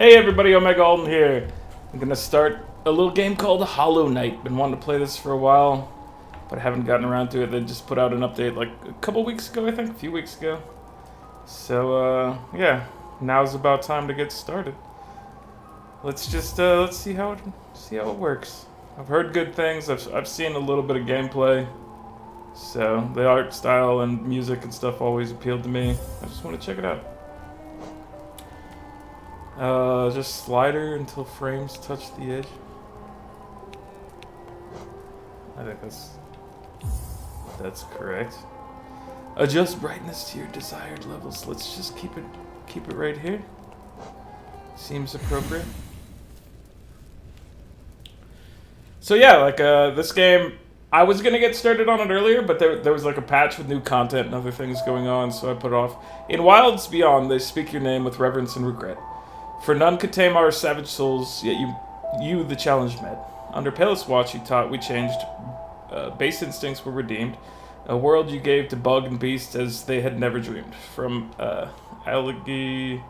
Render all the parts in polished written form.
Hey everybody, Omega Alden here. I'm gonna start a little game called Hallownest. Been wanting to play this for a while, but I haven't gotten around to it. They just put out an update like a couple weeks ago, I think, a few weeks ago. So, yeah, now's about time to get started. Let's see how it works. I've heard good things. I've seen a little bit of gameplay. So the art style and music and stuff always appealed to me. I just want to check it out. Just slider until frames touch the edge. I think that's correct. Adjust brightness to your desired levels. Let's just keep it right here. Seems appropriate. So yeah, like this game, I was gonna get started on it earlier, but there was like a patch with new content and other things going on, so I put it off. In Wilds Beyond, they speak your name with reverence and regret. For none could tame our savage souls, yet you the challenge met. Under Palest Watch, you taught we changed. Base instincts were redeemed. A world you gave to bug and beast as they had never dreamed. From Alegi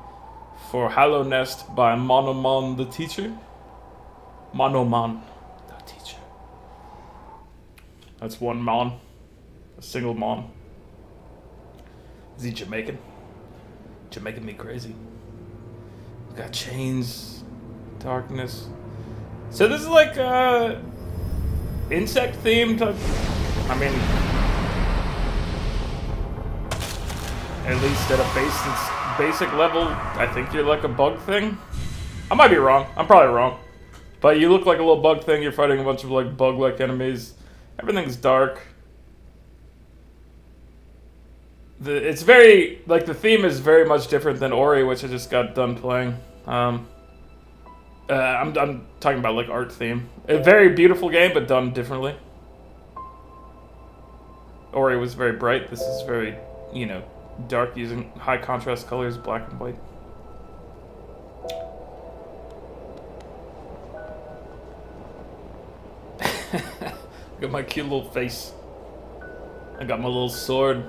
for Hallownest by Monomon the teacher. Monomon the teacher. That's one mon. A single mon. Is he Jamaican? Jamaican me crazy. We got chains, darkness. So this is like insect themed. I mean, at least at a basic level, I think you're like a bug thing. I might be wrong. I'm probably wrong. But you look like a little bug thing. You're fighting a bunch of like bug-like enemies. Everything's dark. It's very, like, the theme is very much different than Ori, which I just got done playing. I'm talking about, like, art theme. A very beautiful game, but done differently. Ori was very bright. This is very, you know, dark, using high contrast colors, black and white. Look at my cute little face. I got my little sword.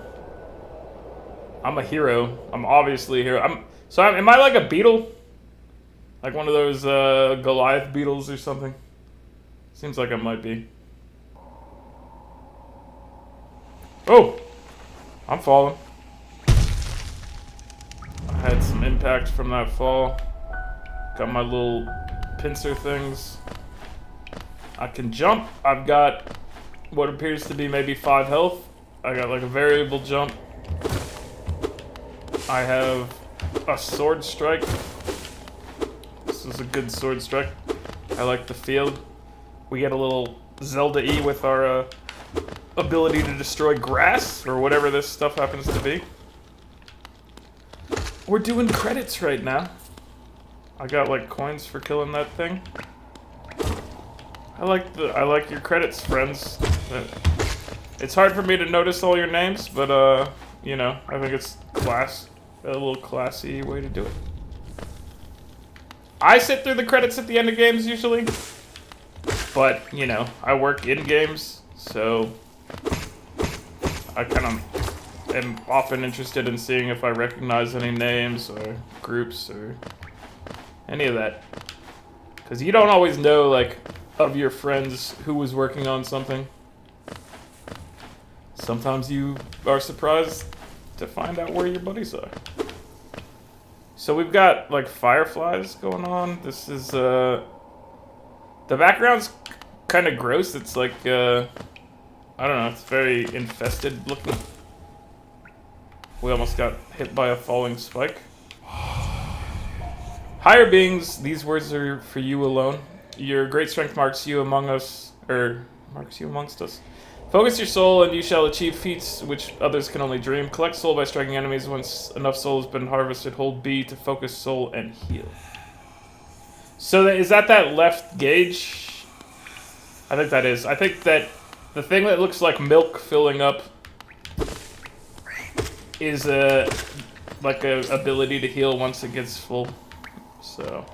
I'm a hero. I'm obviously a hero. Am I like a beetle? Like one of those Goliath beetles or something? Seems like I might be. Oh! I'm falling. I had some impact from that fall. Got my little pincer things. I can jump. I've got what appears to be maybe 5 health. I got like a variable jump. I have a sword strike. This is a good sword strike. I like the field. We get a little Zelda-y with our ability to destroy grass, or whatever this stuff happens to be. We're doing credits right now. I got like coins for killing that thing. I like your credits, friends. It's hard for me to notice all your names, but you know, I think it's a little classy way to do it. I sit through the credits at the end of games usually, but you know, I work in games, so I kind of am often interested in seeing if I recognize any names or groups or any of that, because you don't always know, like, of your friends who was working on something. Sometimes you are surprised to find out where your buddies are. So we've got like fireflies going on. This is the background's kind of gross. It's like I don't know, it's very infested looking. We almost got hit by a falling spike. Higher beings, these words are for you alone. Your great strength marks you among us, or marks you amongst us. Focus your soul, and you shall achieve feats which others can only dream. Collect soul by striking enemies. Once enough soul has been harvested, hold B to focus soul and heal. So is that left gauge? I think that is. I think that the thing that looks like milk filling up is like a ability to heal once it gets full. So,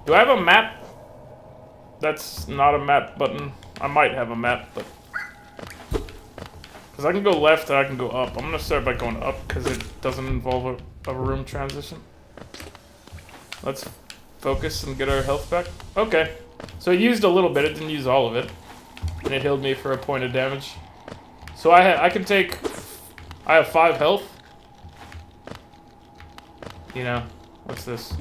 do I have a map? That's not a map button. I might have a map, but because I can go left and I can go up. I'm gonna start by going up because it doesn't involve a room transition. Let's focus and get our health back. Okay. So it used a little bit. It didn't use all of it. And it healed me for a point of damage. So I can take... I have 5 health. You know, what's this?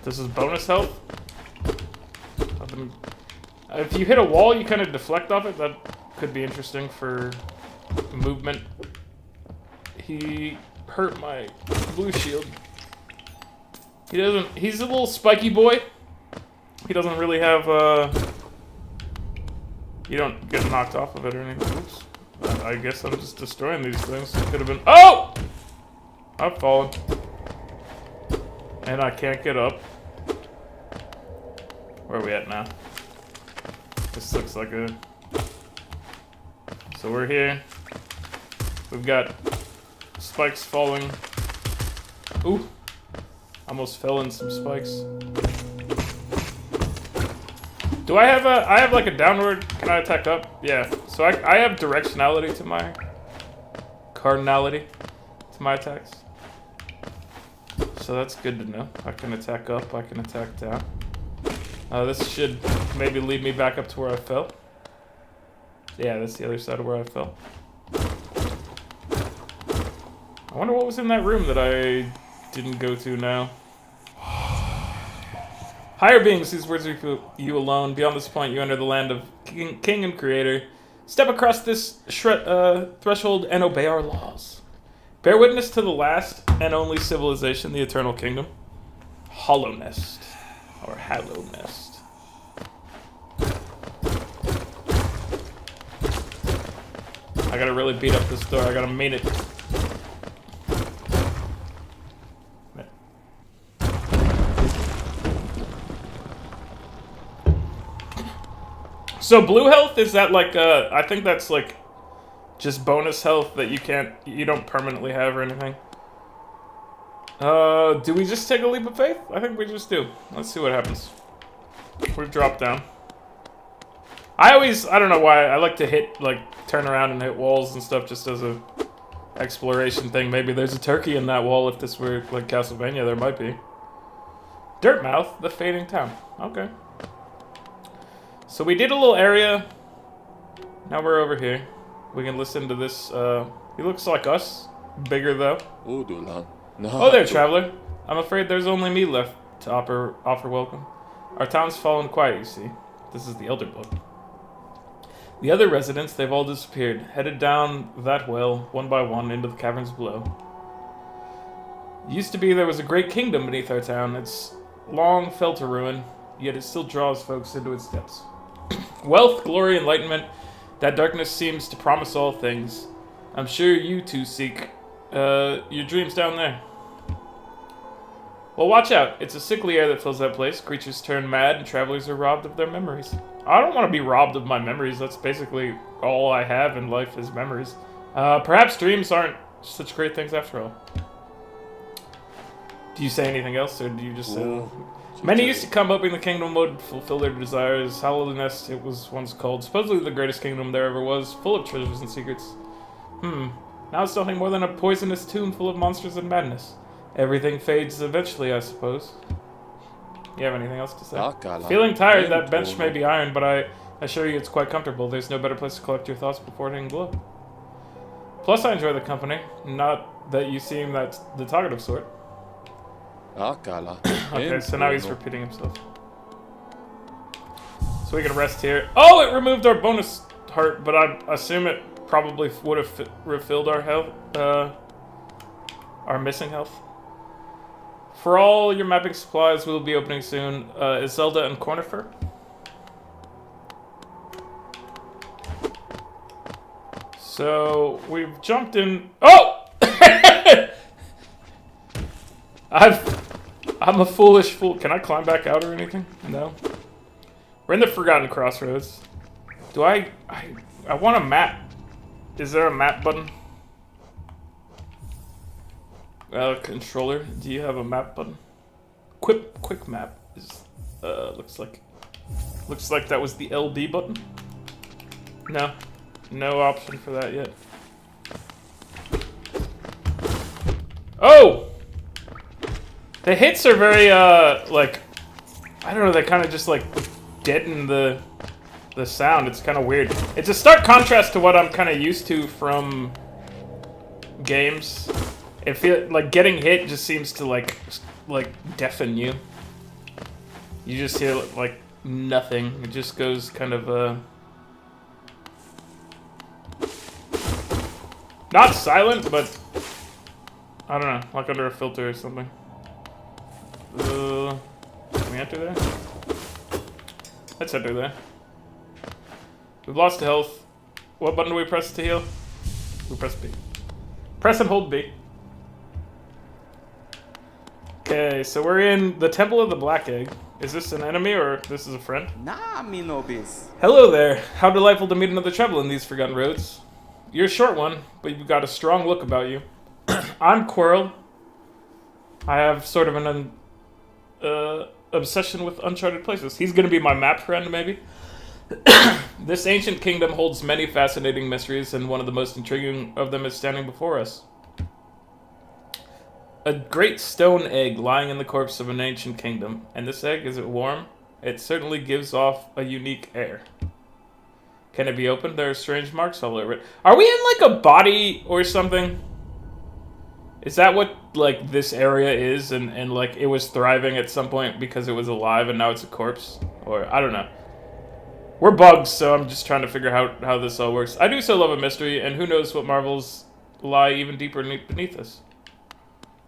This is bonus health. If you hit a wall, you kind of deflect off it. That could be interesting for movement. He hurt my blue shield. He doesn't... He's a little spiky boy. He doesn't really have, You don't get knocked off of it or anything. Oops. I guess I'm just destroying these things. Could have been... Oh! I've fallen. And I can't get up. Where are we at now? This looks like a... So we're here. We've got spikes falling. Ooh. Almost fell in some spikes. Do I have a... I have like a downward... Can I attack up? Yeah. So I have directionality to my... Cardinality to my attacks. So that's good to know. I can attack up. I can attack down. This should maybe lead me back up to where I fell. Yeah, that's the other side of where I fell. I wonder what was in that room that I didn't go to now. Higher beings, these words are for you alone. Beyond this point, you enter the land of King and Creator. Step across this threshold and obey our laws. Bear witness to the last and only civilization, the Eternal Kingdom. Hallownest. Or Hallownest. I gotta really beat up this door. I gotta mean it. So blue health, is that like, I think that's like just bonus health that you don't permanently have or anything. Do we just take a leap of faith? I think we just do. Let's see what happens. We've dropped down. I don't know why, I like to hit, like, turn around and hit walls and stuff just as a exploration thing. Maybe there's a turkey in that wall if this were, like, Castlevania, there might be. Dirtmouth, the fading town. Okay. So we did a little area. Now we're over here. We can listen to this, he looks like us. Bigger, though. Oh there, traveler. I'm afraid there's only me left to offer welcome. Our town's fallen quiet, you see. This is the Elder Book. The other residents, they've all disappeared, headed down that well, one by one, into the caverns below. It used to be there was a great kingdom beneath our town. It's long fell to ruin, yet it still draws folks into its depths. Wealth, glory, enlightenment, that darkness seems to promise all things. I'm sure you two seek your dreams down there. Well, watch out. It's a sickly air that fills that place. Creatures turn mad and travelers are robbed of their memories. I don't want to be robbed of my memories. That's basically all I have in life is memories. Perhaps dreams aren't such great things after all. Do you say anything else, or do you just say... Many used to come hoping the kingdom would fulfill their desires. Hallownest, it was once called. Supposedly the greatest kingdom there ever was, full of treasures and secrets. Now it's nothing more than a poisonous tomb full of monsters and madness. Everything fades eventually, I suppose. You have anything else to say? Feeling tired, that bench may be iron, but I assure you it's quite comfortable. There's no better place to collect your thoughts before hitting glow. Plus, I enjoy the company. Not that you seem the talkative sort. Okay, so now he's repeating himself. So we can rest here. Oh, it removed our bonus heart, but I assume it probably would have refilled our health, our missing health. For all your mapping supplies, we'll be opening soon. Is Zelda and Cornifer? So we've jumped in. Oh! I'm a foolish fool. Can I climb back out or anything? No. We're in the Forgotten Crossroads. Do I want a map. Is there a map button? Controller. Do you have a map button? Quick map is looks like that was the LB button. No option for that yet. Oh! The hits are very, like, I don't know, they kind of just, like, deaden the sound. It's kind of weird. It's a stark contrast to what I'm kind of used to from games. It feels like getting hit just seems to, like deafen you. You just hear, like, nothing. It just goes kind of, not silent, but I don't know, like under a filter or something. Can we enter there? Let's enter there. We've lost health. What button do we press to heal? We press B. Press and hold B. Okay, so we're in the Temple of the Black Egg. Is this an enemy or this is a friend? Nah, me no biz. Hello there. How delightful to meet another traveler in these forgotten roads. You're a short one, but you've got a strong look about you. I'm Quirrell. I have sort of an obsession with uncharted places. He's going to be my map friend, maybe. This ancient kingdom holds many fascinating mysteries, and one of the most intriguing of them is standing before us. A great stone egg lying in the corpse of an ancient kingdom. And this egg, is it warm? It certainly gives off a unique air. Can it be opened? There are strange marks all over it. Are we in, like, a body or something? Is that what, like, this area is? And like, it was thriving at some point because it was alive and now it's a corpse? Or, I don't know. We're bugs, so I'm just trying to figure out how this all works. I do so love a mystery, and who knows what marvels lie even deeper beneath us.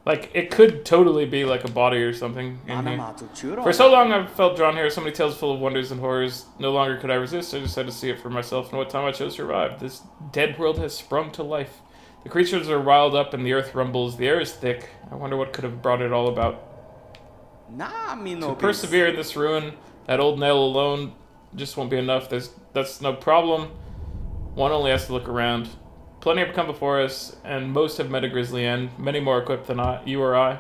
Like, it could totally be like a body or something in here. For so long I've felt drawn here, so many tales full of wonders and horrors. No longer could I resist, I just had to see it for myself, and what time I chose to arrive. This dead world has sprung to life. The creatures are riled up and the earth rumbles. The air is thick. I wonder what could have brought it all about. Nah, me no To persevere in this ruin, that old nail alone just won't be enough. That's no problem. One only has to look around. Plenty have come before us, and most have met a grisly end. Many more equipped than you or I.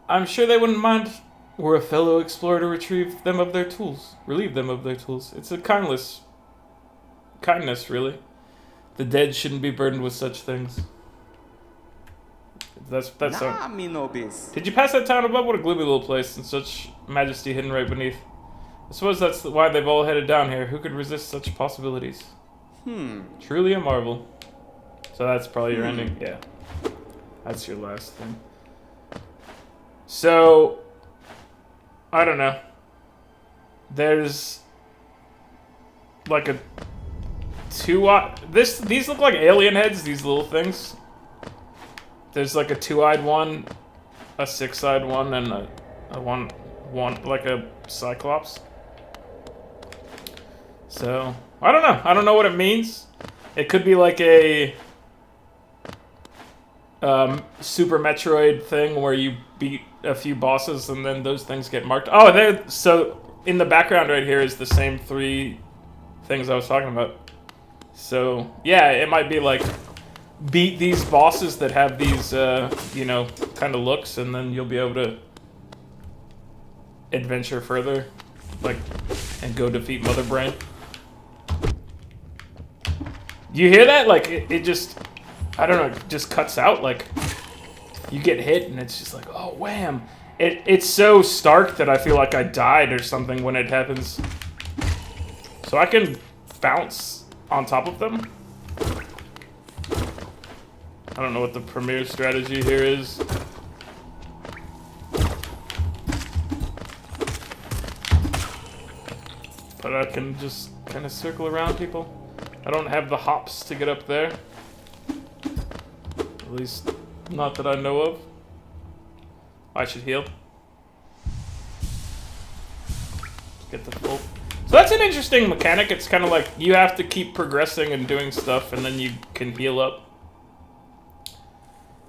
I'm sure they wouldn't mind were a fellow explorer to relieve them of their tools. It's a kindness, really. The dead shouldn't be burdened with such things. That's nah, me no biz. Did you pass that town above? What a gloomy little place, and such majesty hidden right beneath. I suppose that's why they've all headed down here. Who could resist such possibilities? Truly a marvel. So that's probably your ending? Yeah. That's your last thing. So, I don't know. There's like a these look like alien heads, these little things. There's like a two-eyed one, a six-eyed one, and a one like a cyclops. So, I don't know. I don't know what it means. It could be like a Super Metroid thing where you beat a few bosses and then those things get marked. Oh, so in the background right here is the same three things I was talking about. So, yeah, it might be like beat these bosses that have these, you know, kind of looks, and then you'll be able to adventure further, like, and go defeat Mother Brain. You hear that? Like, it just, I don't know, it just cuts out. Like, you get hit, and it's just like, oh, wham. It's so stark that I feel like I died or something when it happens. So I can bounce on top of them. I don't know what the premier strategy here is. But I can just kind of circle around people. I don't have the hops to get up there. At least, not that I know of. I should heal. Get the full. So that's an interesting mechanic. It's kind of like you have to keep progressing and doing stuff, and then you can heal up.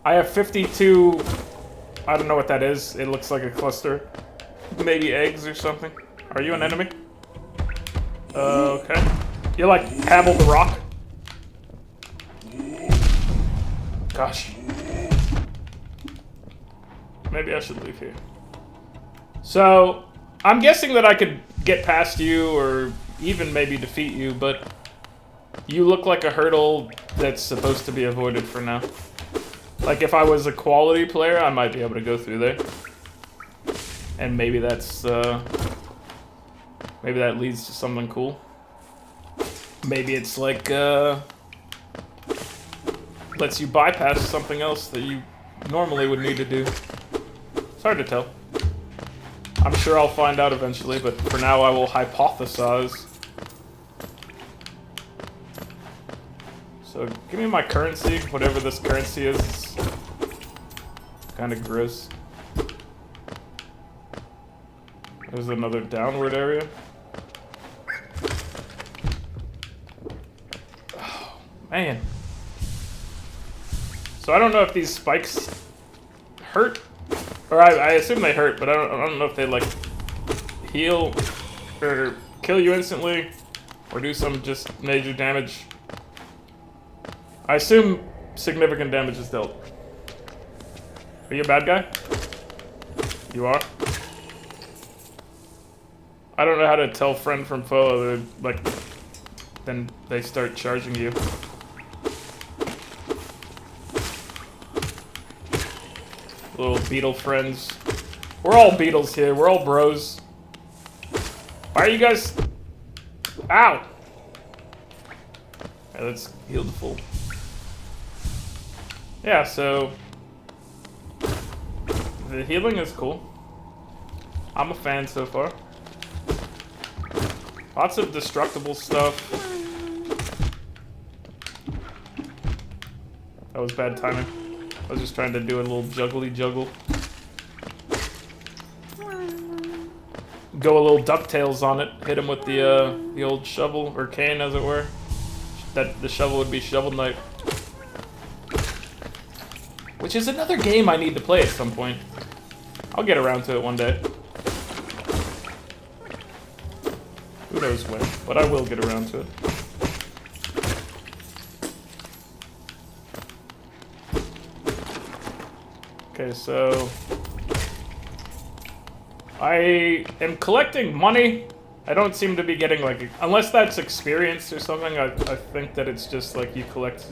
I have 52. I don't know what that is. It looks like a cluster. Maybe eggs or something. Are you an enemy? Okay. You're like Pavel the Rock. Gosh. Maybe I should leave here. So, I'm guessing that I could get past you or even maybe defeat you, but you look like a hurdle that's supposed to be avoided for now. Like, if I was a quality player, I might be able to go through there. And maybe that's, maybe that leads to something cool. Maybe it's like, lets you bypass something else that you normally would need to do. It's hard to tell. I'm sure I'll find out eventually, but for now I will hypothesize. So, give me my currency, whatever this currency is. It's kind of gross. There's another downward area. Oh, man. So I don't know if these spikes hurt, or I assume they hurt, but I don't know if they like heal or kill you instantly, or do some just major damage. I assume significant damage is dealt. Are you a bad guy? You are? I don't know how to tell friend from foe, other like, then they start charging you. Little beetle friends. We're all beetles here, we're all bros. Why are you guys... Ow! Okay, let's heal the fool. Yeah, so... the healing is cool. I'm a fan so far. Lots of destructible stuff. That was bad timing. I was just trying to do a little juggly juggle. Go a little DuckTales on it. Hit him with the old shovel, or cane as it were. That the shovel would be Shovel Knight. Which is another game I need to play at some point. I'll get around to it one day. Who knows when, but I will get around to it. Okay, so... I am collecting money. I don't seem to be getting, like... Unless that's experience or something, I think that it's just, like, you collect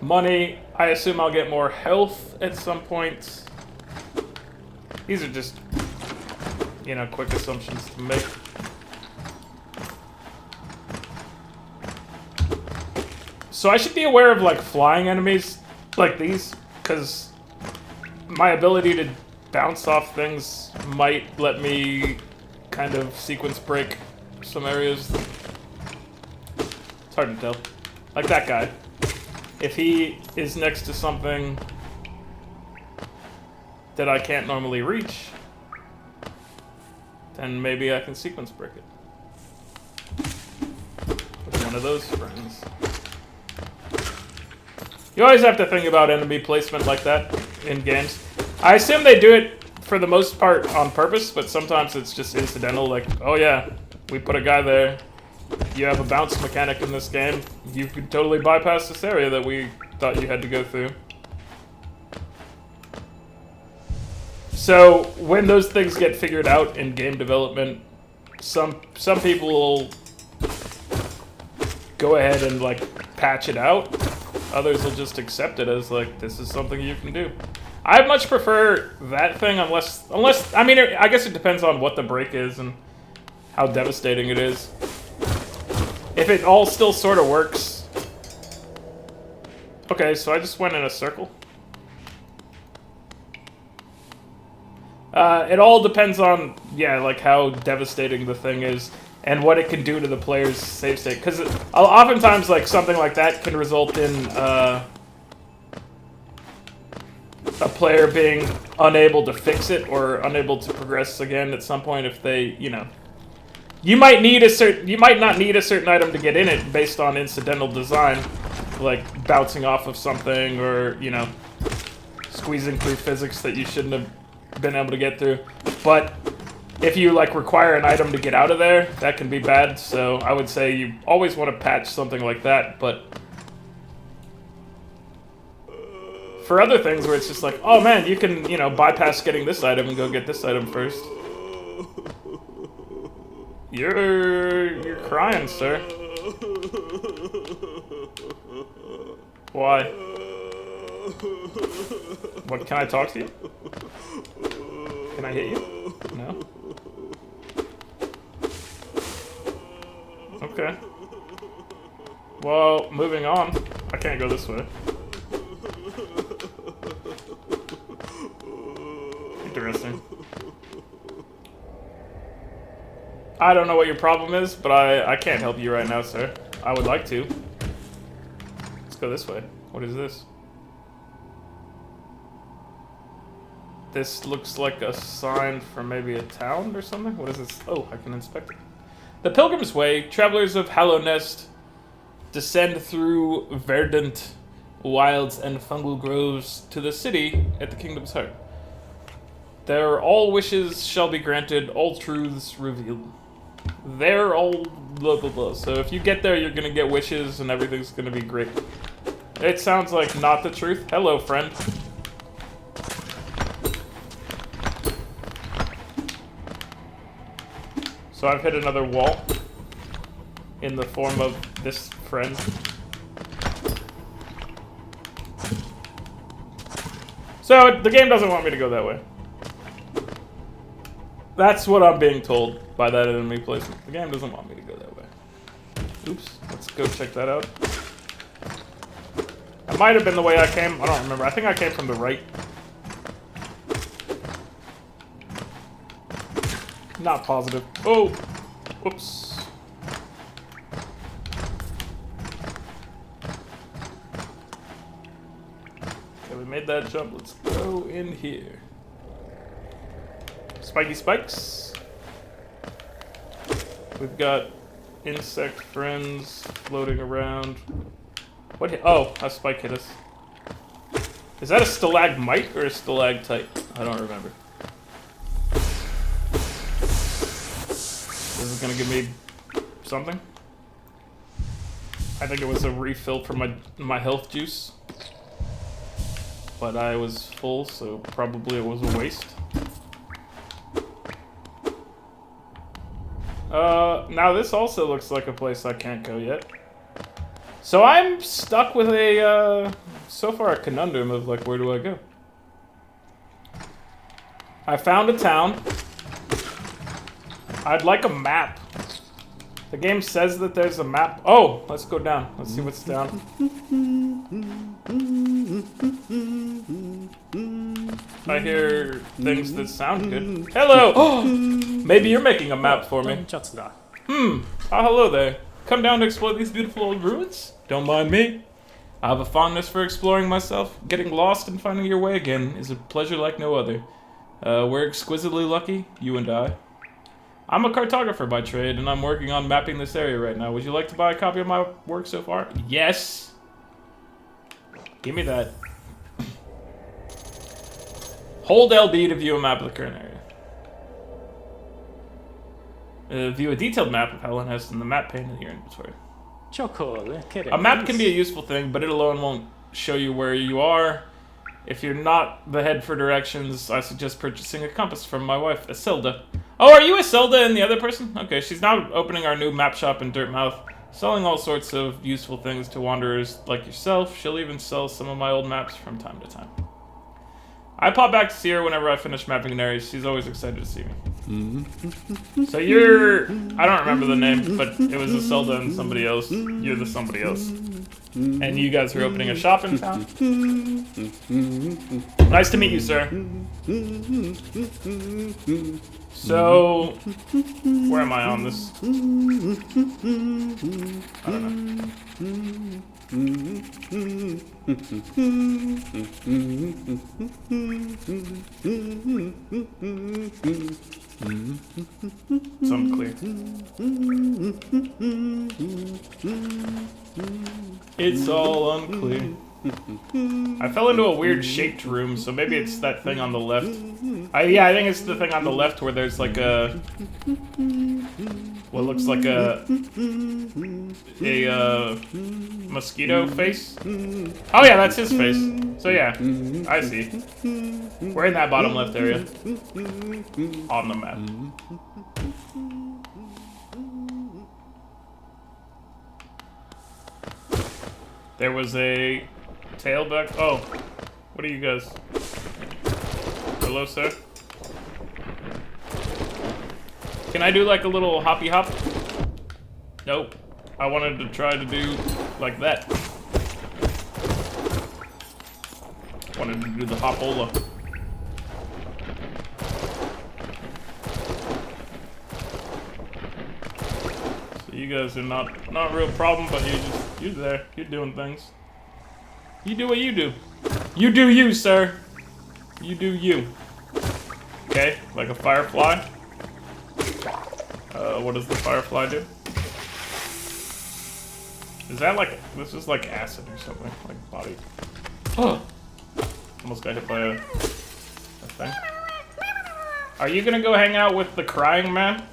money. I assume I'll get more health at some point. These are just, you know, quick assumptions to make. So I should be aware of, like, flying enemies like these, because my ability to bounce off things might let me kind of sequence break some areas. It's hard to tell. Like that guy. If he is next to something that I can't normally reach, then maybe I can sequence break it. With one of those friends. You always have to think about enemy placement like that in games. I assume they do it for the most part on purpose, but sometimes it's just incidental, like, oh yeah, we put a guy there. You have a bounce mechanic in this game. You could totally bypass this area that we thought you had to go through. So when those things get figured out in game development, some people will go ahead and like patch it out. Others will just accept it as like, this is something you can do. I much prefer that thing unless I mean, I guess it depends on what the break is and how devastating it is. If it all still sort of works. Okay, so I just went in a circle. It all depends on, yeah, like how devastating the thing is and what it can do to the player's save state. Because oftentimes, like, something like that can result in a player being unable to fix it or unable to progress again at some point if they, you know. You might not need a certain item to get in it based on incidental design, like bouncing off of something or, you know, squeezing through physics that you shouldn't have been able to get through. But if you like require an item to get out of there, that can be bad. So I would say you always want to patch something like that. But for other things where it's just like, oh man, you can, you know, bypass getting this item and go get this item first. You're crying, sir. Why? What, can I talk to you? Can I hit you? No? Okay. Well, moving on. I can't go this way. Interesting. I don't know what your problem is, but I can't help you right now, sir. I would like to. Let's go this way. What is this? This looks like a sign for maybe a town or something. What is this? Oh, I can inspect it. The Pilgrim's Way. Travelers of Hallownest descend through verdant wilds and fungal groves to the city at the Kingdom's Heart. There all wishes shall be granted, all truths revealed. They're all blah blah blah. So if you get there, you're gonna get wishes and everything's gonna be great. It sounds like not the truth. Hello, friend. So I've hit another wall in the form of this friend. So the game doesn't want me to go that way. That's what I'm being told by that enemy placement. The game doesn't want me to go that way. Oops, let's go check that out. That might have been the way I came. I don't remember. I think I came from the right. Not positive. Oh! Whoops. Okay, we made that jump. Let's go in here. Spiky spikes. We've got insect friends floating around. What hit? Oh, a spike hit us. Is that a stalagmite or a stalactite? I don't remember. This is gonna give me something. I think it was a refill for my health juice. But I was full, so probably it was a waste. Now this also looks like a place I can't go yet. So I'm stuck with a, so far a conundrum of like, where do I go? I found a town. I'd like a map. The game says that there's a map. Oh, let's go down. Let's see what's down. I hear things that sound good. Hello! Oh, maybe you're making a map for me. Oh, hello there. Come down to explore these beautiful old ruins? Don't mind me. I have a fondness for exploring myself. Getting lost and finding your way again is a pleasure like no other. We're exquisitely lucky, you and I. I'm a cartographer by trade, and I'm working on mapping this area right now. Would you like to buy a copy of my work so far? Yes! Give me that. Hold LB to view a map of the current area. View a detailed map of Hallownest in the map pane in your inventory. A map can be a useful thing, but it alone won't show you where you are. If you're not the head for directions, I suggest purchasing a compass from my wife, Isilda. Oh, are you Isilda and the other person? Okay, she's now opening our new map shop in Dirtmouth, selling all sorts of useful things to wanderers like yourself. She'll even sell some of my old maps from time to time. I pop back to see her whenever I finish mapping an area. She's always excited to see me. So you're... I don't remember the name, but it was Isilda and somebody else. You're the somebody else. And you guys are opening a shop in town? Nice to meet you, sir. So, where am I on this? I don't know. It's unclear. It's all unclear. I fell into a weird shaped room, so maybe it's that thing on the left. Yeah, I think it's the thing on the left where there's like a... what looks like a mosquito face. Oh yeah, that's his face. So yeah, I see. We're in that bottom left area. On the map. There was a tailback. Oh, What are you guys? Hello, sir? Can I do like a little hoppy hop? Nope. I wanted to try to do like that. Wanted to do the hopola. So you guys are not a real problem, but you're there. You're doing things. You do what you do. You do you, sir. You do you. Okay, like a firefly. What does the firefly do? Is that like, this is like acid or something, like body. Oh! Almost got hit by a thing. Are you gonna go hang out with the crying man?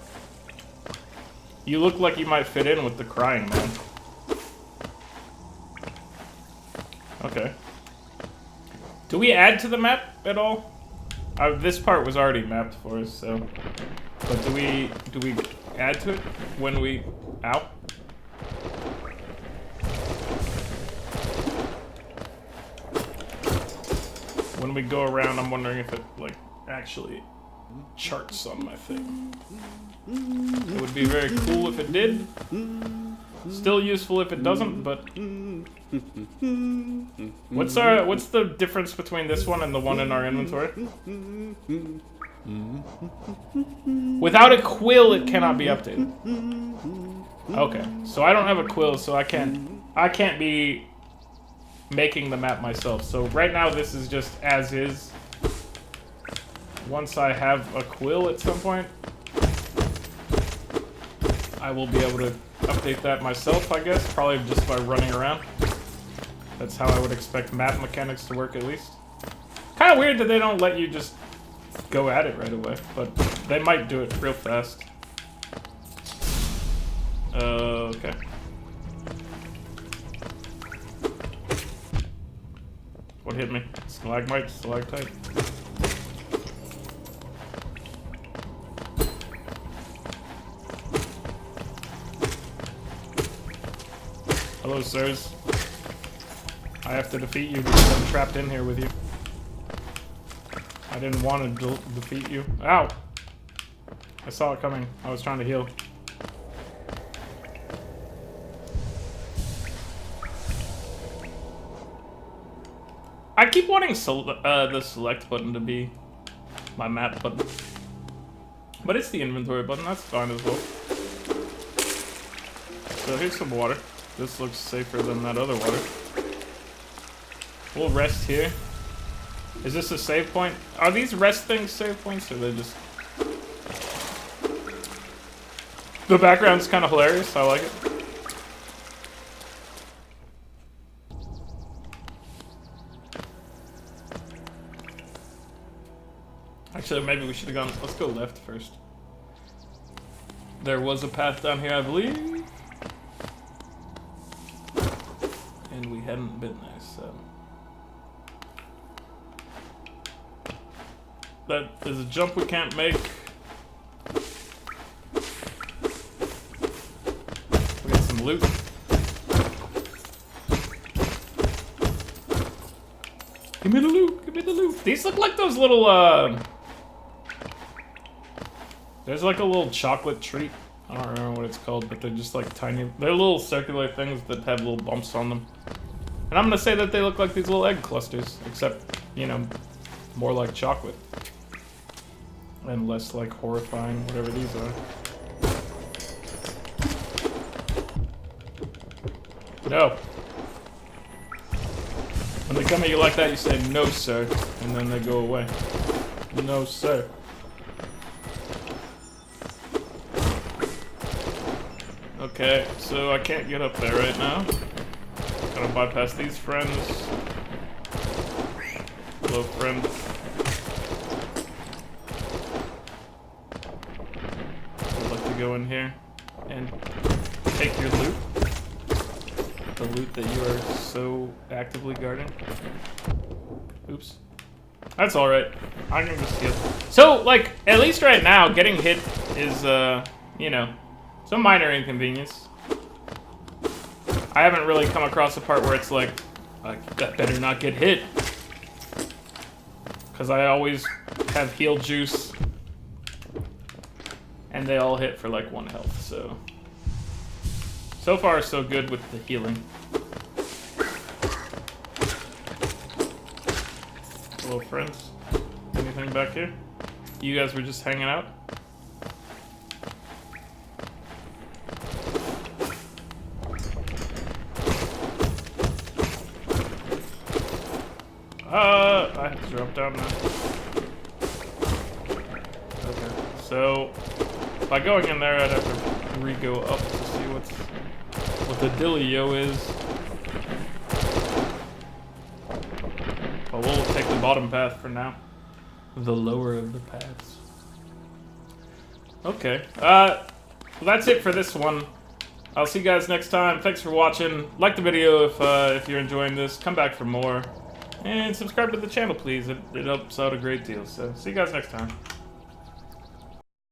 You look like you might fit in with the crying man. Okay. Do we add to the map at all? This part was already mapped for us, so. But do we add to it when we out? When we go around, I'm wondering if it like actually charts on my thing. It would be very cool if it did. Still useful if it doesn't, but what's the difference between this one and the one in our inventory? Without a quill, it cannot be updated. Okay, so I don't have a quill, so I can't be making the map myself. So right now this is just as is. Once I have a quill at some point, I will be able to update that myself, I guess. Probably just by running around. That's how I would expect map mechanics to work, at least. Kind of weird that they don't let you just go at it right away, but they might do it real fast. Okay. What hit me? Stalagmite? Stalactite? Hello, sirs. I have to defeat you because I'm trapped in here with you. I didn't want to defeat you. Ow! I saw it coming. I was trying to heal. I keep wanting the select button to be my map button. But it's the inventory button, that's fine as well. So here's some water. This looks safer than that other water. We'll rest here. Is this a save point? Are these rest things save points, or are they just... The background's kind of hilarious, I like it. Actually, maybe we should have gone... Let's go left first. There was a path down here, I believe. And we hadn't been there, so... That is a jump we can't make. We got some loot. Give me the loot, give me the loot. These look like those little, there's like a little chocolate treat. I don't remember what it's called, but they're just like tiny, they're little circular things that have little bumps on them. And I'm gonna say that they look like these little egg clusters, except, you know, more like chocolate. And less like horrifying, whatever these are. No. When they come at you like that, you say, "No, sir," and then they go away. No, sir. Okay, so I can't get up there right now. Gotta bypass these friends. Hello, friend. I'd like to go in here and take your loot. The loot that you are so actively guarding. Oops. That's alright. I can just heal. So, like, at least right now, getting hit is, you know, some minor inconvenience. I haven't really come across a part where it's like, I better not get hit. Because I always have heal juice. And they all hit for like 1 health, so... So far, so good with the healing. Hello, friends. Anything back here? You guys were just hanging out? I have to drop down now. Okay, so by going in there, I'd have to re-go up to see what the dealio is. But we'll take the bottom path for now. The lower of the paths. Okay, well that's it for this one. I'll see you guys next time. Thanks for watching. Like the video if you're enjoying this. Come back for more. And subscribe to the channel, please. It helps out a great deal. So, see you guys next time.